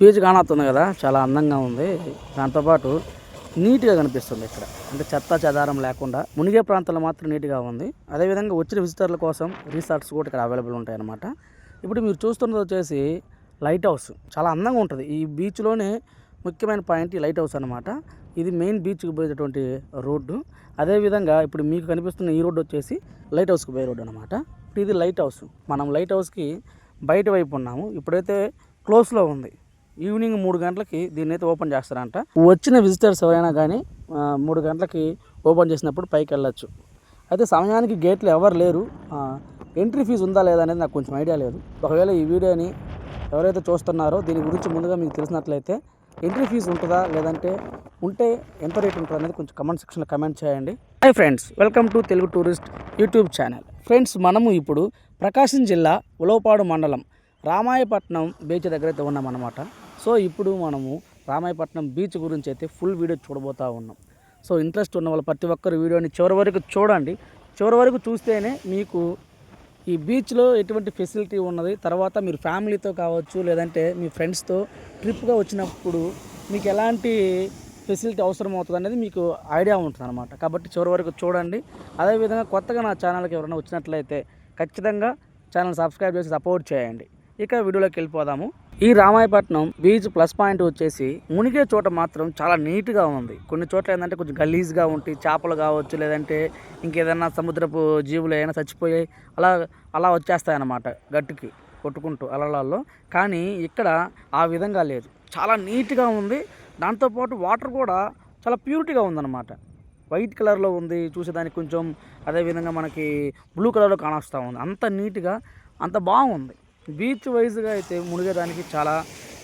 Beach కానొస్తుంది కదా, చాలా అందంగా ఉంది. దాంతోపాటు నీట్గా కనిపిస్తుంది ఇక్కడ. అంటే చెత్త చెదారం లేకుండా మునిగే ప్రాంతంలో మాత్రం నీట్గా ఉంది. అదేవిధంగా వచ్చిన విజిటర్ల కోసం రిసార్ట్స్ కూడా ఇక్కడ అవైలబుల్ ఉంటాయి అన్నమాట. ఇప్పుడు మీరు చూస్తున్నది వచ్చేసి లైట్ హౌస్. చాలా అందంగా ఉంటుంది. ఈ బీచ్లోనే ముఖ్యమైన పాయింట్ ఈ లైట్ హౌస్ అనమాట. ఇది మెయిన్ బీచ్కి పోయేటటువంటి రోడ్డు. అదేవిధంగా ఇప్పుడు మీకు కనిపిస్తున్న ఈ రోడ్డు వచ్చేసి లైట్ హౌస్కి పోయే రోడ్డు అనమాట. ఇది లైట్ హౌస్. మనం లైట్ హౌస్కి బయట వైపు ఉన్నాము. ఇప్పుడైతే క్లోజ్లో ఉంది. ఈవినింగ్ 3 గంటలకి దీన్ని అయితే ఓపెన్ చేస్తారంట. వచ్చిన విజిటర్స్ ఎవరైనా కానీ 3 గంటలకి ఓపెన్ చేసినప్పుడు పైకి వెళ్ళొచ్చు. అయితే సమయానికి గేట్లు ఎవరు లేరు. ఎంట్రీ ఫీజు ఉందా లేదా అనేది నాకు కొంచెం ఐడియా లేదు. ఒకవేళ ఈ వీడియోని ఎవరైతే చూస్తున్నారో దీని గురించి ముందుగా మీకు తెలిసినట్లయితే ఎంట్రీ ఫీజు ఉంటుందా, లేదంటే ఉంటే ఎంత రేట్ ఉంటుంది అనేది కొంచెం కమెంట్ సెక్షన్లో కమెంట్ చేయండి. Hi friends, welcome to Telugu tourist YouTube channel. Friends, మనము ఇప్పుడు ప్రకాశం జిల్లా ఉలవపాడు మండలం రామాయపట్నం బీచ్ దగ్గర అయితే ఉన్నామన్నమాట. సో ఇప్పుడు మనము రామాయపట్నం బీచ్ గురించి అయితే ఫుల్ వీడియో చూడబోతూ ఉన్నాం. సో ఇంట్రెస్ట్ ఉన్న వాళ్ళు ప్రతి ఒక్కరు వీడియోని చివరి వరకు చూడండి. చివరి వరకు చూస్తేనే మీకు ఈ బీచ్లో ఎటువంటి ఫెసిలిటీ ఉన్నది, తర్వాత మీరు ఫ్యామిలీతో కావచ్చు లేదంటే మీ ఫ్రెండ్స్తో ట్రిప్గా వచ్చినప్పుడు మీకు ఎలాంటి ఫెసిలిటీ అవసరం అవుతుంది అనేది మీకు ఐడియా ఉంటుంది అనమాట. కాబట్టి చివరి వరకు చూడండి. అదేవిధంగా కొత్తగా నా ఛానల్కి ఎవరైనా వచ్చినట్లయితే ఖచ్చితంగా ఛానల్ సబ్స్క్రైబ్ చేసి సపోర్ట్ చేయండి. ఇక వీడియోలోకి వెళ్ళిపోదాము. ఈ రామాయపట్నం బీచ్ ప్లస్ పాయింట్ వచ్చేసి మునిగే చోట మాత్రం చాలా నీట్గా ఉంది. కొన్ని చోట్ల ఏంటంటే కొంచెం గలీజ్గా ఉంటాయి, చేపలు కావచ్చు లేదంటే ఇంకేదన్నా సముద్రపు జీవులు ఏమైనా చచ్చిపోయాయి అలా వచ్చేస్తాయన్నమాట గట్టుకి కొట్టుకుంటూ అలలలో. కానీ ఇక్కడ ఆ విధంగా లేదు, చాలా నీట్గా ఉంది. దాంతోపాటు వాటర్ కూడా చాలా ప్యూరిటీగా ఉందన్నమాట. వైట్ కలర్లో ఉంది చూసేదానికి కొంచెం, అదేవిధంగా మనకి బ్లూ కలర్లో కానొస్తూ ఉంది. అంత నీట్గా అంత బాగుంది. బీచ్ వైజ్గా అయితే మునిగేదానికి చాలా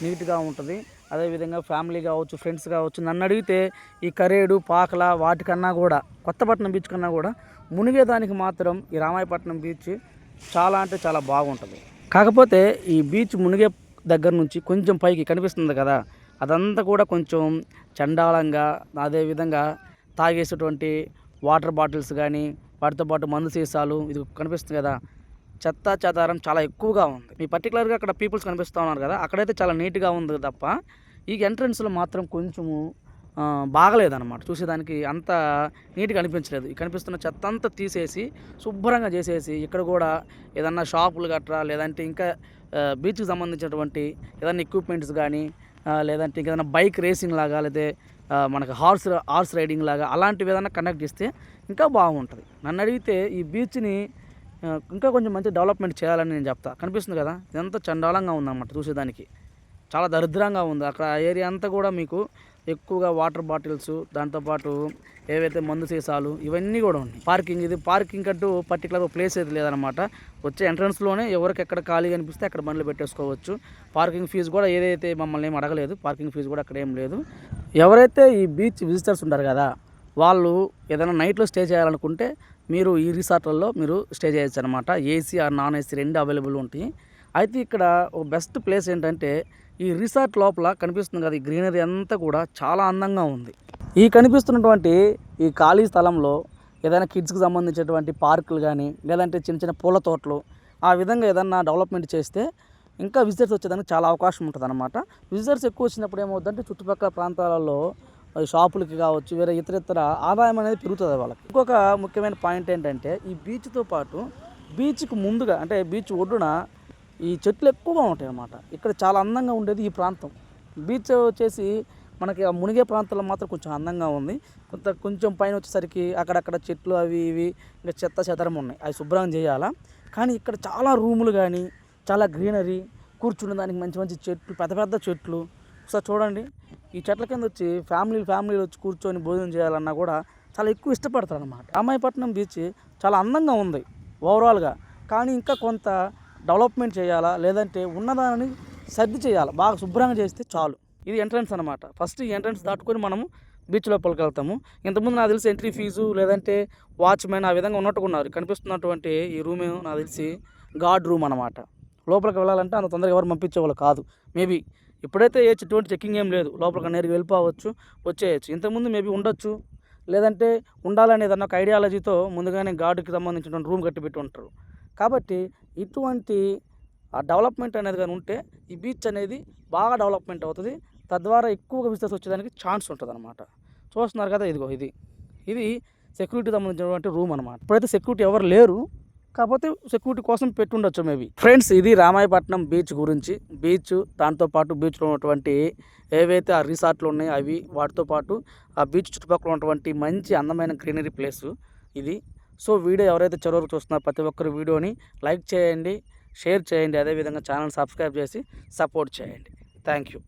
నీట్గా ఉంటుంది. అదేవిధంగా ఫ్యామిలీ కావచ్చు, ఫ్రెండ్స్ కావచ్చు. నన్ను అడిగితే ఈ కరేడు పాకల వాటికన్నా కూడా, కొత్తపట్నం బీచ్ కన్నా కూడా మునిగేదానికి మాత్రం ఈ రామాయపట్నం బీచ్ చాలా అంటే చాలా బాగుంటుంది. కాకపోతే ఈ బీచ్ మునిగే దగ్గర నుంచి కొంచెం పైకి కనిపిస్తుంది కదా, అదంతా కూడా కొంచెం చండాలంగా, అదేవిధంగా తాగేసేటువంటి వాటర్ బాటిల్స్ కానీ, వాటితో పాటు మందు సీసాలు, ఇది కనిపిస్తుంది కదా, చెత్త చెదారం చాలా ఎక్కువగా ఉంది. మీ పర్టికులర్గా అక్కడ పీపుల్స్ కనిపిస్తూ ఉన్నారు కదా, అక్కడైతే చాలా నీట్గా ఉంది తప్ప ఈ ఎంట్రన్స్లో మాత్రం కొంచెము బాగలేదన్నమాట. చూసేదానికి అంత నీట్గా అనిపించలేదు. ఈ కనిపిస్తున్న చెత్త అంతా తీసేసి శుభ్రంగా చేసేసి ఇక్కడ కూడా ఏదన్నా షాపులు గట్రా, లేదంటే ఇంకా బీచ్కి సంబంధించినటువంటి ఏదైనా ఎక్విప్మెంట్స్ కానీ, లేదంటే ఇంకేదైనా బైక్ రేసింగ్ లాగా, లేదా మనకు హార్స్ రైడింగ్ లాగా అలాంటివి ఏదైనా కండక్ట్ చేస్తే ఇంకా బాగుంటుంది. నన్ను అడిగితే ఈ బీచ్ని ఇంకా కొంచెం మంచి డెవలప్మెంట్ చేయాలని నేను చెప్తా. కనిపిస్తుంది కదా, ఇదంతా చండాలంగా ఉందన్నమాట. చూసేదానికి చాలా దరిద్రంగా ఉంది. అక్కడ ఏరియా అంతా కూడా మీకు ఎక్కువగా వాటర్ బాటిల్స్, దాంతోపాటు ఏవైతే మందు సీసాలు ఇవన్నీ కూడా ఉన్నాయి. పార్కింగ్ అంటూ పర్టికులర్ ప్లేస్ అయితే లేదనమాట. వచ్చే ఎంట్రన్స్లోనే ఎవరికి ఎక్కడ ఖాళీ కనిపిస్తే అక్కడ బండ్లు పెట్టేసుకోవచ్చు. పార్కింగ్ ఫీజు కూడా ఏదైతే మమ్మల్ని ఏం అడగలేదు, పార్కింగ్ ఫీజు కూడా అక్కడ ఏం లేదు. ఎవరైతే ఈ బీచ్ విజిటర్స్ ఉంటారు కదా, వాళ్ళు ఏదైనా నైట్లో స్టే చేయాలనుకుంటే మీరు ఈ రిసార్ట్లలో మీరు స్టే చేయొచ్చు అనమాట. ఏసీ ఆర్ నాన్ ఏసీ రెండు అవైలబుల్ ఉంటాయి. అయితే ఇక్కడ ఒక బెస్ట్ ప్లేస్ ఏంటంటే ఈ రిసార్ట్ లోపల కనిపిస్తుంది కదా, ఈ గ్రీనరీ అంతా కూడా చాలా అందంగా ఉంది. ఈ కనిపిస్తున్నటువంటి ఈ ఖాళీ స్థలంలో ఏదైనా కిడ్స్కి సంబంధించినటువంటి పార్కులు కానీ, లేదంటే చిన్న చిన్న పూల తోటలు, ఆ విధంగా ఏదన్నా డెవలప్మెంట్ చేస్తే ఇంకా విజిటర్స్ వచ్చేదానికి చాలా అవకాశం ఉంటుంది అనమాట. విజిటర్స్ ఎక్కువ వచ్చినప్పుడు ఏమవుతుందంటే చుట్టుపక్కల ప్రాంతాలలో షాపులకి కావచ్చు, వేరే ఇతర ఆదాయం అనేది పెరుగుతుంది వాళ్ళకి. ఇంకొక ముఖ్యమైన పాయింట్ ఏంటంటే ఈ బీచ్తో పాటు బీచ్కి ముందుగా, అంటే బీచ్ ఒడ్డున ఈ చెట్లు ఎక్కువగా ఉంటాయి అన్నమాట. ఇక్కడ చాలా అందంగా ఉండేది ఈ ప్రాంతం. బీచ్ వచ్చేసి మనకి ఆ మునిగే ప్రాంతంలో మాత్రం కొంచెం అందంగా ఉంది. కొంచెం పైన వచ్చేసరికి అక్కడక్కడ చెట్లు అవి ఇవి ఇంకా చెత్త చెదరం ఉన్నాయి, అవి శుభ్రం చేయాలా. కానీ ఇక్కడ చాలా రూములు కానీ, చాలా గ్రీనరీ, కూర్చునే దానికి మంచి మంచి చెట్లు, పెద్ద పెద్ద చెట్లు. ఒకసారి చూడండి, ఈ చెట్ల కింద వచ్చి ఫ్యామిలీలు వచ్చి కూర్చొని భోజనం చేయాలన్నా కూడా చాలా ఎక్కువ ఇష్టపడతారు అన్నమాట. రామాయపట్నం బీచ్ చాలా అందంగా ఉంది ఓవరాల్గా. కానీ ఇంకా కొంత డెవలప్మెంట్ చేయాలా, లేదంటే ఉన్నదాన్ని సర్ది చేయాలి, బాగా శుభ్రంగా చేస్తే చాలు. ఇది ఎంట్రన్స్ అనమాట. ఫస్ట్ ఈ ఎంట్రన్స్ దాటుకొని మనము బీచ్ లోపలికి వెళ్తాము. ఇంతకుముందు నాకు తెలిసి ఎంట్రీ ఫీజు లేదంటే వాచ్మెన్ ఆ విధంగా ఉన్నట్టుకున్నారు. కనిపిస్తున్నటువంటి ఈ రూమ్ నాకు తెలిసి గార్డ్ రూమ్ అనమాట. లోపలికి వెళ్ళాలంటే అంత తొందరగా ఎవరు పంపించేవాళ్ళు కాదు. మేబీ ఇప్పుడైతే ఎటువంటి చెక్కింగ్ ఏం లేదు, లోపలికి నేరుగా వెళ్ళిపోవచ్చు, వచ్చేయచ్చు. ఇంతకుముందు మేబీ ఉండొచ్చు, లేదంటే ఉండాలనేది అన్న ఒక ఐడియాలజీతో ముందుగానే గార్డుకి సంబంధించిన రూమ్ కట్టిపెట్టి ఉంటారు. కాబట్టి ఇటువంటి ఆ డెవలప్మెంట్ అనేది కానీ ఉంటే ఈ బీచ్ అనేది బాగా డెవలప్మెంట్ అవుతుంది, తద్వారా ఎక్కువగా విజిటర్స్ వచ్చేదానికి ఛాన్స్ ఉంటుంది అనమాట. చూస్తున్నారు కదా, ఇదిగో ఇది సెక్యూరిటీ సంబంధించినటువంటి రూమ్ అనమాట. ఇప్పుడైతే సెక్యూరిటీ ఎవరు లేరు, కాకపోతే సెక్యూరిటీ కోసం పెట్టుండొచ్చు మేబీ. ఫ్రెండ్స్, ఇది రామాయపట్నం బీచ్ గురించి. బీచ్, దాంతోపాటు బీచ్లో ఉన్నటువంటి ఏవైతే ఆ రిసార్ట్లు ఉన్నాయో అవి, వాటితో పాటు ఆ బీచ్ చుట్టుపక్కల ఉన్నటువంటి మంచి అందమైన గ్రీనరీ ప్లేసు ఇది. సో వీడియో ఎవరైతే చివరికి చూస్తున్నారో ప్రతి ఒక్కరు వీడియోని లైక్ చేయండి, షేర్ చేయండి, అదేవిధంగా ఛానల్ సబ్స్క్రైబ్ చేసి సపోర్ట్ చేయండి. Thank you.